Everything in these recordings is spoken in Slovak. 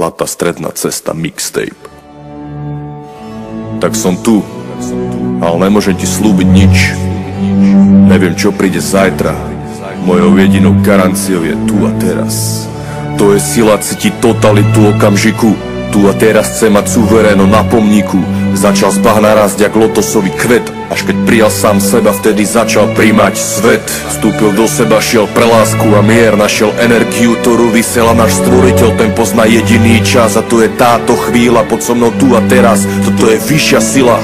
Zlatá stredná cesta mixtape. Tak som tu, ale nemôžem ti slúbiť nič. Neviem, čo príde zajtra. Mojou jedinou garanciou je tu a teraz. To je sila cítiť totalitu okamžiku. Tu a teraz chce mať suveréno na pomníku. Začal z bahna rásť jak lotosový kvet. Až keď prijal sám seba, vtedy začal príjmať svet. Vstúpil do seba, šiel pre lásku a mier. Našiel energiu, ktorú vysiela náš stvoriteľ. Ten pozná jediný čas a to je táto chvíľa. Poď so mnou tu a teraz, toto je vyššia sila.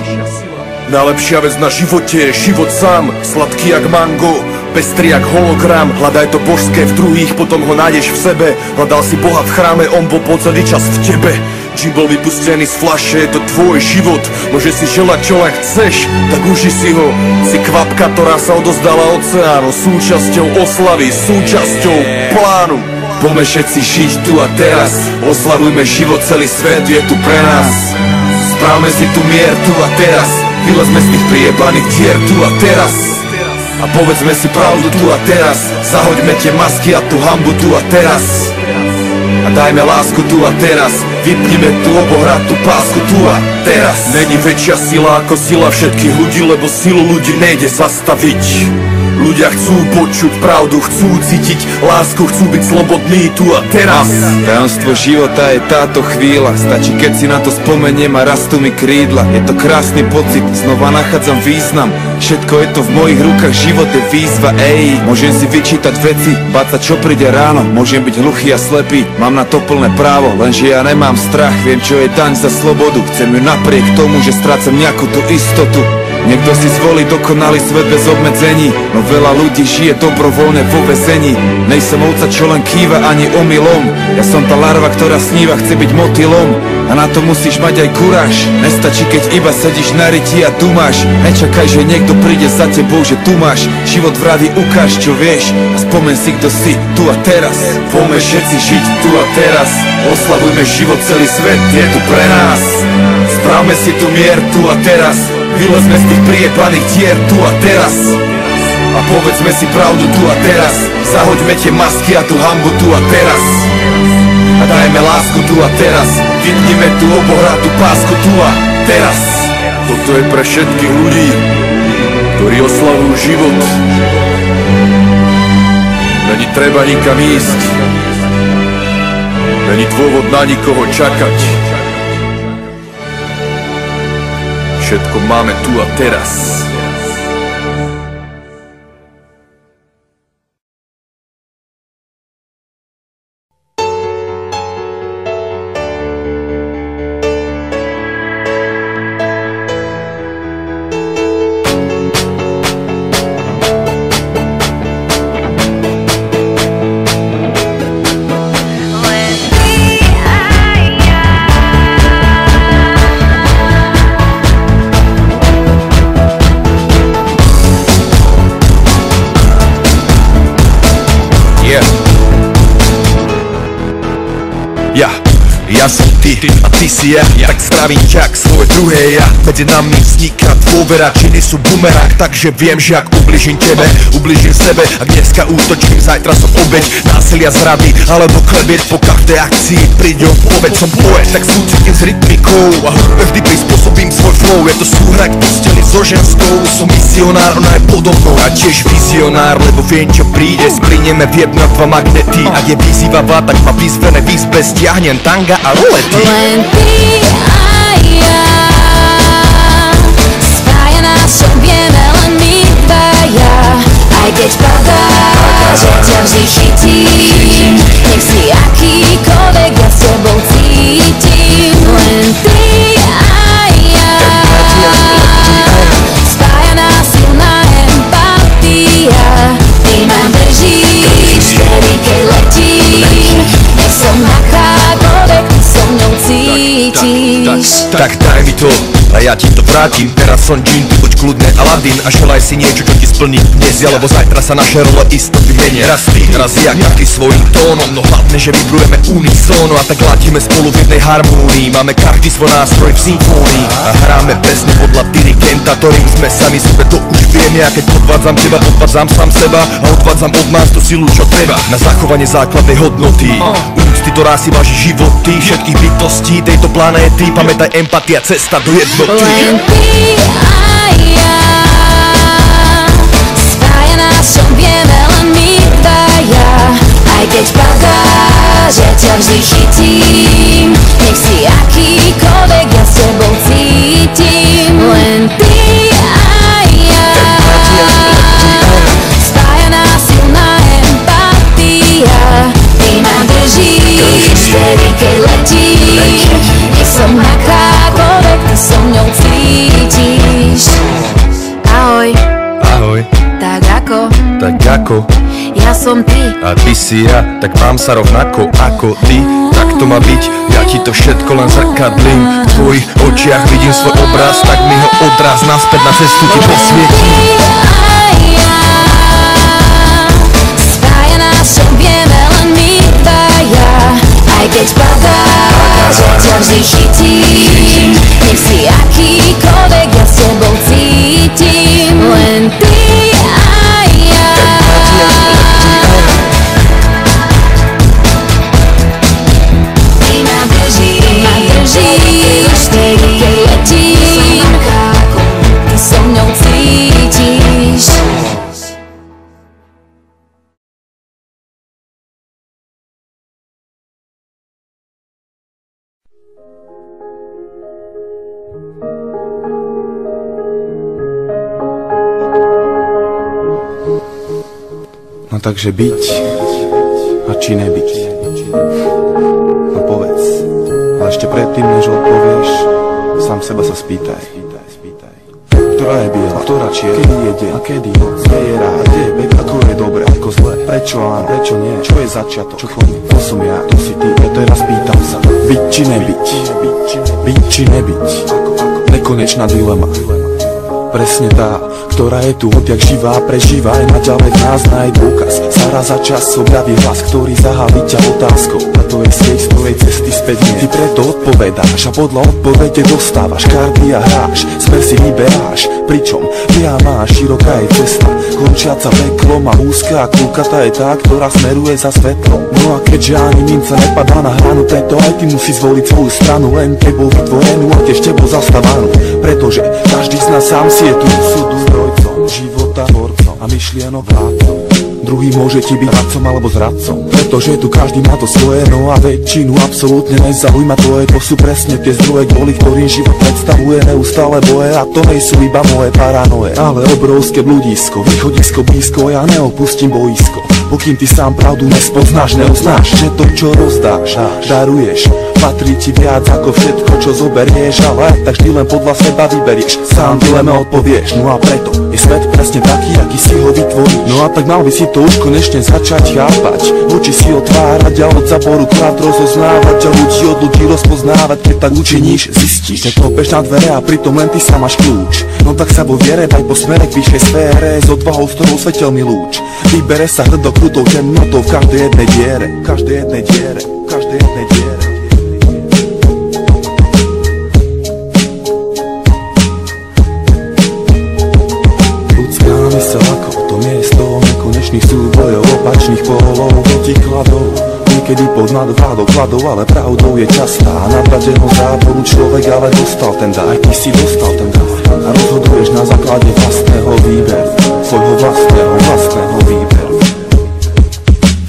Najlepšia vec na živote je život sám. Sladký jak mango, pestrý jak hologram. Hľadaj to božské v druhých, potom ho nájdeš v sebe. Hľadal si Boha v chráme, on bol po celý čas v tebe. Čím bol vypustený z fľaše, je to tvoj život. Môžeš si želať čo len chceš, tak uži si ho. Si kvapka, ktorá sa odozdala oceánu. Súčasťou oslavy, súčasťou plánu. Poďme všetci žiť tu a teraz. Oslavujme život, celý svet je tu pre nás. Správme si tu mier tu a teraz. Vylezme z tých priebaných dier tu a teraz. A povedzme si pravdu tu a teraz. Zahoďme tie masky a tú hanbu tu a teraz. A dajme lásku tu a teraz. Vypnime tú obohratú pásku tu a teraz. Není väčšia sila ako sila všetkých ľudí, lebo silu ľudí nejde zastaviť. Ľudia chcú počuť pravdu, chcú cítiť lásku, chcú byť slobodní tu a teraz. Tajomstvo života je táto chvíľa. Stačí, keď si na to spomeniem a rastú mi krídla. Je to krásny pocit, znova nachádzam význam. Všetko je to v mojich rukách, život je výzva, ej. Môžem si vyčítať veci, báť sa čo príde ráno. Môžem byť hluchý a slepý, mám na to plné právo. Lenže ja nemám strach, viem čo je daň za slobodu. Chcem ju napriek tomu, že strácam nejakú tú istotu. Niekto si zvolí dokonalý svet bez obmedzení, no veľa ľudí žije dobrovoľne vo väzení. Nejsem ovca, čo len kýva ani omylom. Ja som tá larva, ktorá sníva, chce byť motýlom. A na to musíš mať aj kuráž. Nestačí, keď iba sedíš na ryti a dumáš. Nečakaj, že niekto príde za tebou, že tu máš. Život vraví, ukáž, čo vieš a spomen si, kto si tu a teraz. Poďme všetci žiť tu a teraz. Oslavujme život, celý svet je tu pre nás. Správme si tu mier tu a teraz. Vylezme z tých priebaných dier tu a teraz. A povedzme si pravdu tu a teraz. Zahoďme tie masky a tú hanbu tu a teraz. A dajme lásku tu a teraz. Vypnime tú obohratú pásku tu a teraz. Toto je pre všetkých ľudí, ktorí oslavujú život. Není treba nikam ísť. Není dôvod na nikoho čakať. Všetko máme tu a teraz. Ja som ty a ty si ja, tak zdravím ťa k svoje druhé ja. Medzi nami vzniká dôvera, činy sú bumerang, takže viem, že ak ubližím tebe, ubližím sebe. Ak dneska útočím, zajtra som obeť násilia zrady, alebo klebiet po každej akcii príde o poveď. Som poet, tak súcitím s rytmikou a hudbe vždy prispôsobím svoj flow. Je to súhra k posteli so ženskou, som misionár, ona je podobnou a tiež vizionár, lebo viem, čo príde. Splinieme v jedno a dva magnety. Ak je vyzývavá, tak ma vyzvené výzbe stiahnem tanga a rolety. Len ty a ja, spája nás, čo vieme len my dvaja. Aj keď padá, že ťa vždy chytím. Nech si akýkoľvek, ja s tebou cítim. Len ty a ja, spája nás silná empatia. Ty ma držíš, vtedy keď letím. Nech som akákoľvek, ty so mnou cítiš. Tak daj mi to. a ja ti to vrátim. Teraz som džin, ty buď kľudne Aladín a želaj si niečo, čo ti splní dnes, alebo zajtra sa naše role isto vymenia. Raz ty, raz ja, každý svojím tónom, no hlavne, že vybrujeme unisóno a tak ladíme spolu v jednej harmónii. Máme každý svoj nástroj v symfónii a hráme presne podľa dirigenta, ktorým sme sami sebe, to už viem. Ja keď podvádzam teba, podvádzam sám seba a odvádzam od nás tú silu, čo treba na zachovanie základnej hodnoty, úcty, ktorá si váži životy všetkých bytostí tejto planéty. Pamätaj, empatia, cesta do jednoty. Len ty a ja, spája nás, čo vieme len my dvaja. Aj keď padá, že ťa vždy chytím, nech si akýkoľvek, ja s tebou cítim. Len ty a ja, spája nás silná empatia. Ty ma držíš, vtedy keď letíš, nech som akákoľvek, ty so mňou cítiš. Ahoj, Ahoj, tak ako tak ako ja som ty. a ty si ja, tak mám sa rovnako ako ty. Tak to má byť, ja ti to všetko len zrkadlím. V tvojich očiach vidím svoj obraz, tak mi ho odraz naspäť na cestu ti posvietím. Spája nás, čo vieme len my dvaja. Aj keď padá, že ťa vždy chytím, nech si akýkoľvek, ja s tebou cítim. Len ty a ja, ty ma držíš, vtedy keď letím, ty so mňou cítiš. No takže byť a či nebyť. No povedz, ale ešte predtým, než odpovieš, sám seba sa spýtaj. Ktorá je biela, ktorá čierna, kedy je deň a kedy noc, kde je rád, kde je bek, ako je dobre, ako zle, prečo áno, prečo nie, čo je začiatok, čo koniec, to som ja, to si ty, ja teraz pýtam sa, byť či nebyť, byť či nebyť, nekonečná dilema. Presne tá, ktorá je tu odjak živá, prežíva aj naďalej v nás nájď dôkaz. Sa za čas objaví hlas, ktorý zaháví ťa otázkou a to je sieť z tvojej cesty späť nie. Ty preto odpovedáš a podľa odpovede dostávaš karty a hráš, smer si vyberáš, pričom ja máš, široká je cesta, končiaca peklom a úzka a kľúkatá je tá, ktorá smeruje za svetlom. No a keďže ani minca nepadá na hranu, preto aj ty musí zvoliť svoju stranu, len tebou vytvorenú a tiež tebou zastávanú, pretože každý z nás sám si je tu súdu zdrojcom, života tvorcom a myšlienok vládcom. Druhý môže ti byť radcom alebo zradcom, pretože tu každý má to svoje, no a väčšinu absolútne nezaujíma tvoje. To sú presne tie zdroje, kvôli ktorým život predstavuje neustále boje. A to nejsú iba moje paranoje, ale obrovské bludisko, východisko blízko, ja neopustím boisko, pokým ty sám pravdu nespoznáš, neuznáš, že to čo rozdáš, daruješ, patrí ti viac ako všetko čo zoberieš, ale aj tak vždy len podľa seba vyberieš, sám dileme odpovieš. No a preto je svet presne taký, aký si ho vytvoríš. No a tak mal by si to už konečne začať chápať, oči si otvárať a od zaboru krát rozoznávať a ľudí od ľudí rozpoznávať. Keď tak učiníš, zistíš, že klopeš na dvere a pritom len ty sám máš kľúč. No tak sa vo viere daj po smere k vyššej sfére, s odvahou, s ktorou svetelný lúč vybere sa hrdo krutou temnotou v každej jednej diere, v každej jednej diere, v každej jednej diere. Ľudská mysel ako to miesto nekonečných súbojov, opačných polov, protikladov. Niekedy pod nadvládou kladov, ale pravdou je častá. Nadradenou záporu človek ale dostal ten dar, aj ty si dostal ten dar. A rozhoduješ na základe vlastného výberu, svojho vlastného výberu.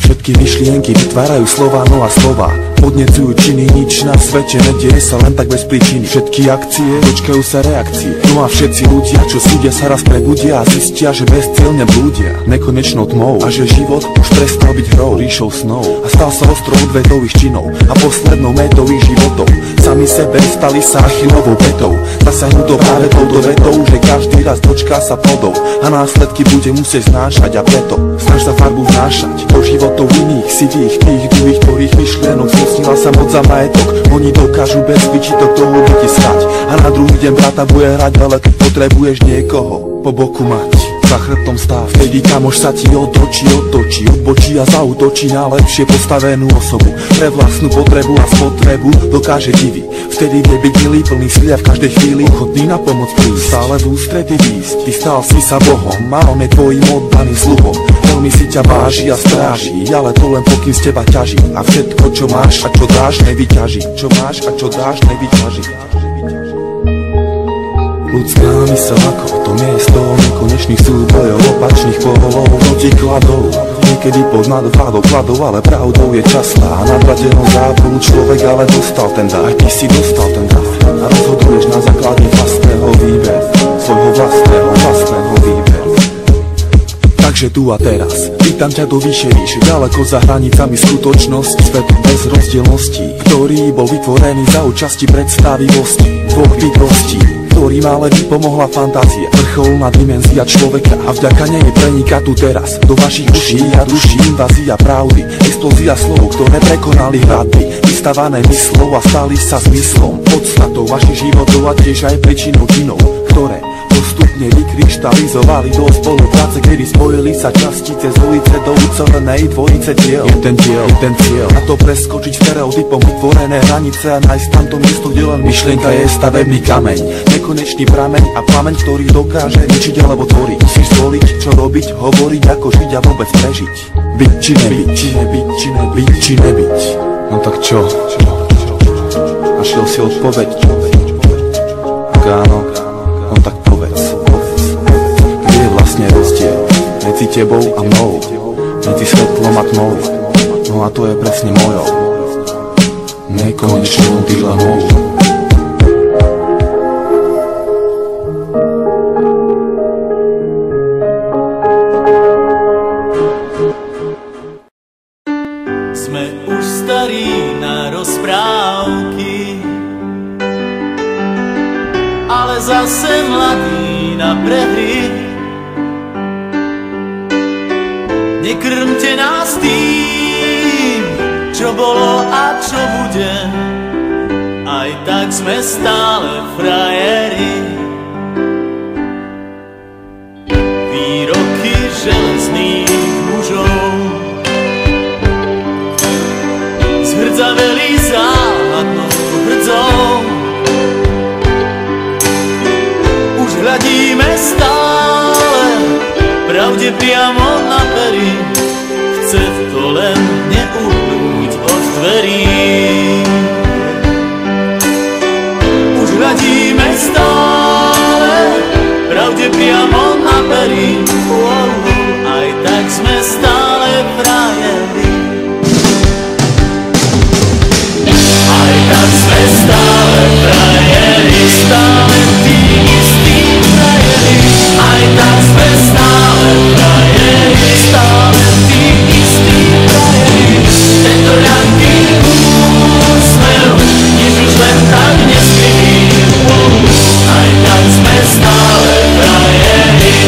Všetky myšlienky vytvárajú slova, no a slova podnecujú činy, nič na svete nedieje sa len tak bez príčiny. Všetky akcie dočkajú sa reakcie, no a všetci ľudia, čo súdia, sa raz prebudia a zistia, že bezcielne blúdia nekonečnou tmou a že život už prestal byť hrou, ríšou snov a stal sa ostrov odvetových činov a poslednou metou ich životov. Sami sebe stali sa Achillovou pätou, zasiahnutou práve touto vetou, že každý raz dočká sa plodov a následky bude musieť znášať. A preto snaž sa farbu vnášať do života to iných sivých, tých druhých, ktorých myšlienok zmocnila sa moc za majetok. Oni dokážu bez výčitok do obete stať a na druhý deň brata bude hrať, ale keď potrebuješ niekoho po boku mať, za chrbtom stáv, vtedy kamoš sa ti otočí, odbočí a zautočí na lepšie postavenú osobu. Pre vlastnú potrebu a spotrebu dokáže diviť. Vtedy vie byť milý, plný síly a v každej chvíli ochotný na pomoc prísť. Stále v ústrety výsť, ty stal si sa Bohom a on je tvojim oddaným sluhom. Veľmi si ťa váži a stráži, ale to len pokým z teba ťaží. A všetko čo máš a čo dáš nevyťaží. Čo máš a čo dáš nevyťaží. Ľudská mysel ako to miesto nekonečných súbojov, opačných polov, protikladov. Niekedy pod nadvládou kladov, ale pravdou je častá. Nadradenou zápolu človek ale dostal ten dar. Aj ty si dostal ten dar a rozhoduješ na základe vlastného výberu, svojho vlastného výberu. Takže tu a teraz vítam ťa do vyššej ríše, ďaleko za hranicami skutočnosti, svet bez rozdielností, ktorý bol vytvorený za účasti predstavivosti dvoch bytostí, ktorým ale pomohla fantázia, vrcholná dimenzia človeka a vďaka nej preniká tu teraz do vašich uší a duší invázia pravdy, explózia slov, ktoré prekonali hradby, vystavané myslov a stali sa zmyslom, podstatou vašich životov a tiež aj príčinou činov, ktoré postupne vykryštalizovali do spolupráce, kedy spojili sa častice z ulice do ucelenej dvojice tiel. Je ten cieľ, na to preskočiť stereotypom vytvorené hranice a nájsť tamto miesto, kde len myšlienka je stavebný kameň, nekonečný prameň a plameň, ktorý dokáže ničiť alebo tvoriť. Musíš zvoliť, čo robiť, hovoriť, ako žiť a vôbec prežiť. Byť či nebyť. No tak čo? Našiel si odpoveď? Ak áno, no tak povedz. Kde je vlastne rozdiel medzi tebou a mnou, medzi svetlom a tmou? No a to je presne mojou nekonečnou dilemou. Sme už starí na rozprávky, ale zase mladí na prehry. Nekrmte nás tým, čo bolo a čo bude, aj tak sme stále frajeri. Výroky železných mužov zhrdzaveli záhadnou hrdzou. Už hľadíme stále pravde priamo na pery, chce to len neuhnúť od dverí. Už hľadíme stále pravde priamo na pery, aj tak sme stále frajeri. Aj tak sme stále frajeri, stále tí istí frajeri. Aj tak sme stále frajeri, stále tí istí frajeri. Tento ľahký úsmev, nič už len tak neskryví. Aj tak sme stále frajeri.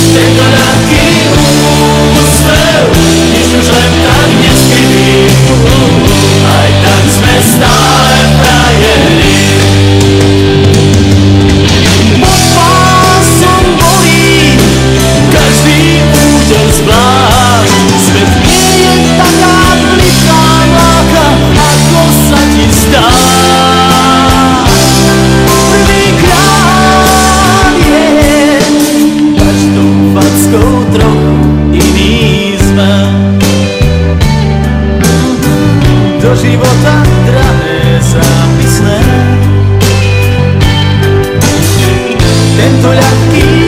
Tento ľahký úsmev, nič už len tak neskryví. Aj tak sme stále frajeri. Pod pásom bolí každý úder zvlášť. Svet nie je taká pliká mláka, ako sa ti zdá. Prvýkrát je každou fackou trochu iný sme. Do života drahé zápisné. Tento ľahký